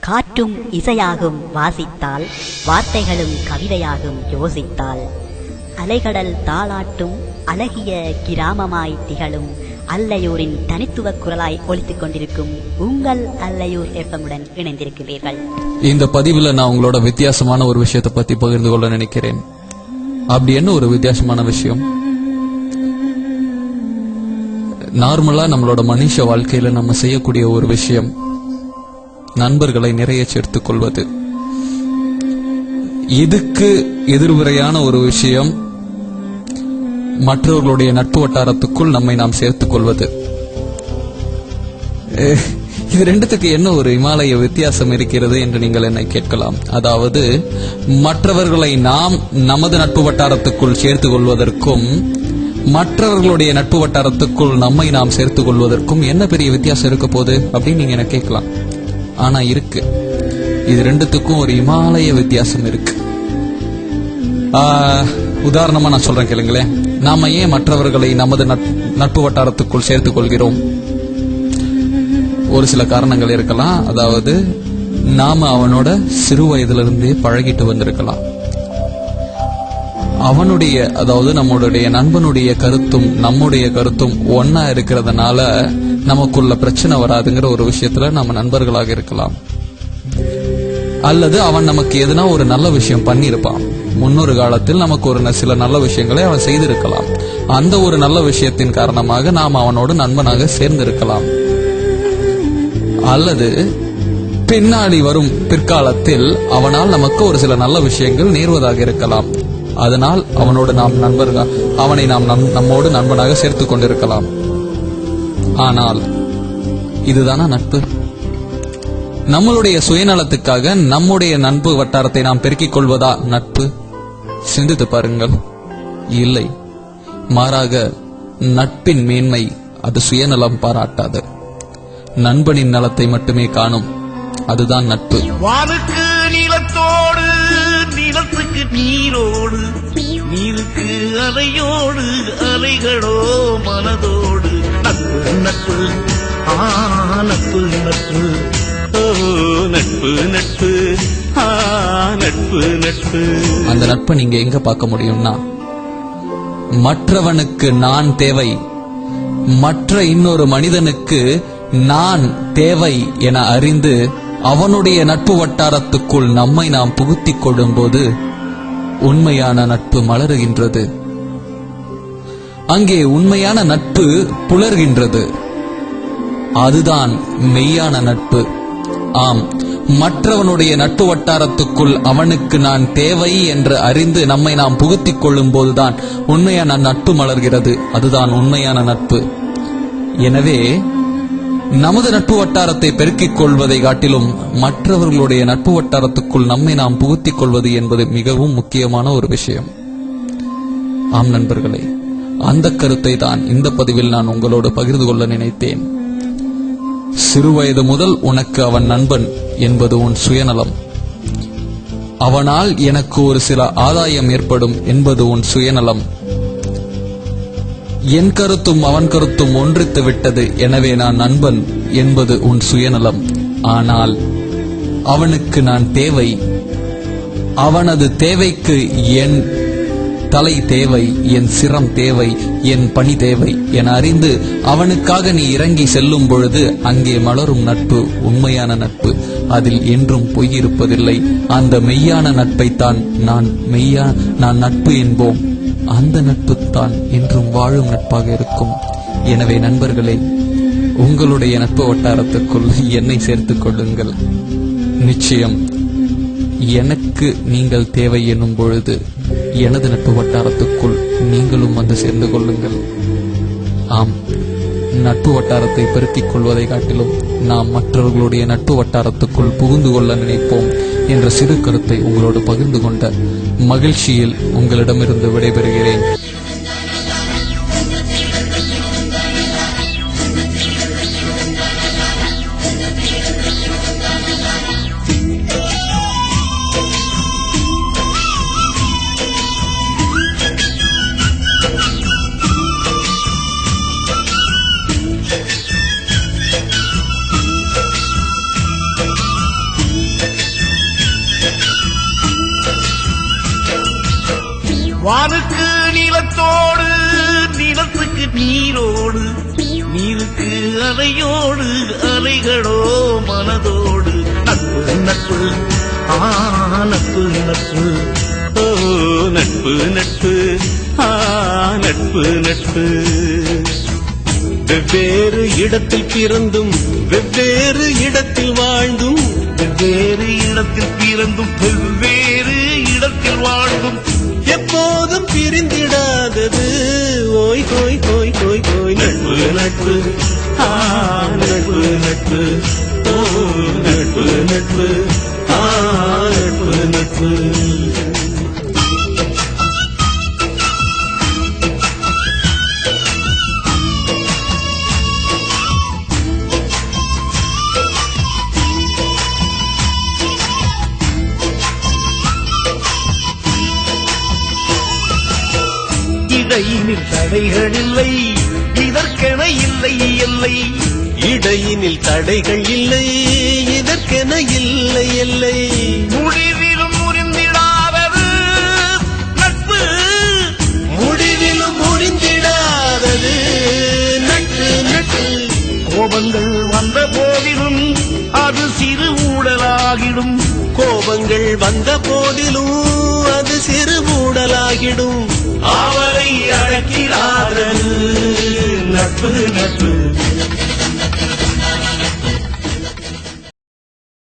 காற்றும் இசையாகும் வாசித்தால், வார்த்தைகளும் கவிதையாகும் யோசித்தால், அலைகடல் தாளாட்டும் அழகிய கிராமமாய் திகழும் அல்லையூரின் தனித்துவ குரலாய் ஒலித்துக் கொண்டிருக்கும் உங்கள் அல்லையூர் எஃப்எம்முடன் இணைந்திருக்கிறீர்கள். இந்த பதிவுல நான் உங்களோட வித்தியாசமான ஒரு விஷயத்தை பத்தி பகிர்ந்து கொள்ள நினைக்கிறேன். அப்படி என்ன ஒரு வித்தியாசமான விஷயம்? நார்மலா நம்மளோட மனுஷ வாழ்க்கையில நம்ம செய்யக்கூடிய ஒரு விஷயம், நண்பர்களை நிறைய சேர்த்துக் கொள்வது. இதுக்கு எதிர்விரையான ஒரு விஷயம், மற்றவர்களுடைய நட்பு வட்டாரத்துக்குள் நம்மை நாம் சேர்த்துக் கொள்வது. இது ரெண்டுத்துக்கு என்ன ஒரு இமாலய வித்தியாசம் இருக்கிறது என்று நீங்கள் என்னை கேட்கலாம். அதாவது, மற்றவர்களை நாம் நமது நட்பு வட்டாரத்துக்குள் சேர்த்துக் கொள்வதற்கும் மற்றவர்களுடைய நட்பு வட்டாரத்துக்குள் நம்மை நாம் சேர்த்துக் கொள்வதற்கும் என்ன பெரிய வித்தியாசம் இருக்க போகுது அப்படின்னு நீங்க என்ன கேட்கலாம். ஆனா இருக்கு. இது ரெண்டுத்துக்கும் ஒரு இமாலய வித்தியாசம் இருக்கு. உதாரணமா நான் சொல்றேன் கேளுங்களேன். நாம ஏன் மற்றவர்களை நமது நட்பு வட்டாரத்துக்குள் சேர்த்துக் கொள்கிறோம்? ஒரு சில காரணங்கள் இருக்கலாம். அதாவது, நாம அவனோட சிறு வயதிலிருந்தே பழகிட்டு வந்திருக்கலாம். அவனுடைய, அதாவது நம்மளுடைய நண்பனுடைய கருத்தும் நம்முடைய கருத்தும் ஒன்னா இருக்கிறதுனால நமக்குள்ள பிரச்சனை வராதுங்கிற ஒரு விஷயத்துல நம்ம நண்பர்களாக இருக்கலாம். அல்லது அவன் நமக்கு எதுனா ஒரு நல்ல விஷயம் பண்ணியிருப்பான். முன்னொரு காலத்தில் நமக்கு ஒரு சில நல்ல விஷயங்களை அவன் செய்திருக்கலாம். அந்த ஒரு நல்ல விஷயத்தின் காரணமாக நாம் அவனோடு நண்பனாக சேர்ந்திருக்கலாம். அல்லது பின்னாடி வரும் பிற்காலத்தில் அவனால் நமக்கு ஒரு சில நல்ல விஷயங்கள் நேர்வதாக இருக்கலாம். அதனால் அவனை நாம் நம்மோடு நண்பனாக சேர்த்துக் கொண்டிருக்கலாம். ஆனால் இதுதானா நட்பு? நம்மளுடைய சுயநலத்துக்காக நம்முடைய நட்பு வட்டாரத்தை நாம் பெருக்கிக் கொள்வதா நட்பு? சிந்தித்து பாருங்கள். இல்லை. மாறாக நட்பின் மேன்மை அது சுயநலம் பாராட்டாது, நண்பனின் நலத்தை மட்டுமே காணும். அதுதான் நட்பு. வானுக்கு நிலத்தோடு, நிலத்துக்கு நீரோடு, நீருக்கு அலையோடு, அலைகளோ மனதோடு. நட்பு நட்பு நட்பு நட்பு நட்பு நட்பு நட்பு நட்பு. அந்த நட்பை நீங்க எங்க பார்க்க முடியும்னா, மற்றவனுக்கு நான் தேவை, மற்ற இன்னொரு மனிதனுக்கு நான் தேவை என அறிந்து அவனுடைய நட்பு வட்டாரத்துக்குள் நம்மை நாம் புகுத்திக் கொள்ளும் போது உண்மையான நட்பு மலருகின்றது. அங்கே உண்மையான நட்பு புலர்கின்றது. அதுதான் மெய்யான நட்பு. ஆம், மற்றவனுடைய நட்பு வட்டாரத்துக்குள் அவனுக்கு நான் தேவை என்று அறிந்து நம்மை நாம் புகுத்திக் கொள்ளும் போதுதான் உண்மையான நட்பு மலர்கிறது. அதுதான் உண்மையான நட்பு. எனவே நமது நட்பு வட்டாரத்தை பெருக்கிக் கொள்வதை காட்டிலும் மற்றவர்களுடைய நட்பு வட்டாரத்துக்குள் நம்மை நாம் புகுத்திக் கொள்வது என்பது மிகவும் முக்கியமான ஒரு விஷயம். ஆம் நண்பர்களே, அந்த கருத்தை தான் இந்த பதிவில் நான் உங்களோடு பகிர்ந்து கொள்ள நினைத்தேன். சிறுவயது முதல் உனக்கு அவன் நண்பன் என்பது உன் சுயநலம். அவனால் எனக்கு ஒரு சில ஆதாயம் ஏற்படும் என்பது உன் சுயநலம். என் கருத்தும் அவன் கருத்தும் ஒன்றித்து விட்டது, எனவே நான் நண்பன் என்பது உன் சுயநலம். ஆனால் அவனுக்கு நான் தேவை, அவனது தேவைக்கு என் தலை தேவை, என் சிரம் தேவை, என் பணி தேவை என அறிந்து அவனுக்காக நீ இறங்கி செல்லும் பொழுது அங்கே மலரும் நட்பு உண்மையான நட்பு. அதில் என்றும் பொய் இருப்பதில்லை. அந்த மெய்யான நட்பைத்தான் நான் நட்பு என்போம். அந்த நட்பு தான் என்றும் வாழும் நட்பாக இருக்கும். எனவே நண்பர்களே, உங்களுடைய நட்பு வட்டாரத்திற்குள் என்னை சேர்த்துக் கொள்ளுங்கள். நிச்சயம் எனக்கு நீங்கள் தேவை என்னும் பொழுது எனது நட்பு வட்டாரத்துக்குள் நீங்களும் வந்து சேர்ந்து கொள்ளுங்கள். ஆம், நட்பு வட்டாரத்தை பெருக்கிக் கொள்வதை காட்டிலும் நாம் மற்றவர்களுடைய நட்பு வட்டாரத்துக்குள் புகுந்து கொள்ள நினைப்போம் என்ற சிறு கருத்தை உங்களோடு பகிர்ந்து கொண்ட மகிழ்ச்சியில் உங்களிடமிருந்து விடைபெறுகிறேன். வானுக்கு நிலத்தோடு நிலத்துக்கு நீரோடு நீருக்கு அலையோடு அலைகளோ மனதோடு நட்பு நட்பு நட்பு நட்பு ஓ நட்பு நட்பு நட்பு நட்பு வெவ்வேறு இடத்தில் பிறந்தும் வெவ்வேறு இடத்தில் வாழ்ந்தும் வெவ்வேறு இடத்தில் பிறந்தும் வெவ்வேறு இடத்தில் வாழ்ந்தும் எப்போதும் பிரிந்திடாதது ஓய் ஓய் ஓய் ஓய் ஓய் நட்பு நட்பு நட்பு நட்பு ஓ நட்பு நட்பு நட்பு நட்பு இடையினில் தடைகள் இல்லை இதற்கென இல்லை எல்லை இடையினில் தடைகள் இல்லை இதற்கென இல்லை எல்லை முடிவிலும் முறிந்திடாதது நட்பு முடிவிலும் முறிந்திடாதது நட்பு நட்பு கோபங்கள் வந்த போதிலும் அது சிறு ஊடலாகிடும் கோபங்கள் வந்த போதிலும் அது சிறு மூடலாகிடும் அவரை அழைக்கிறாரது நட்பு நட்பு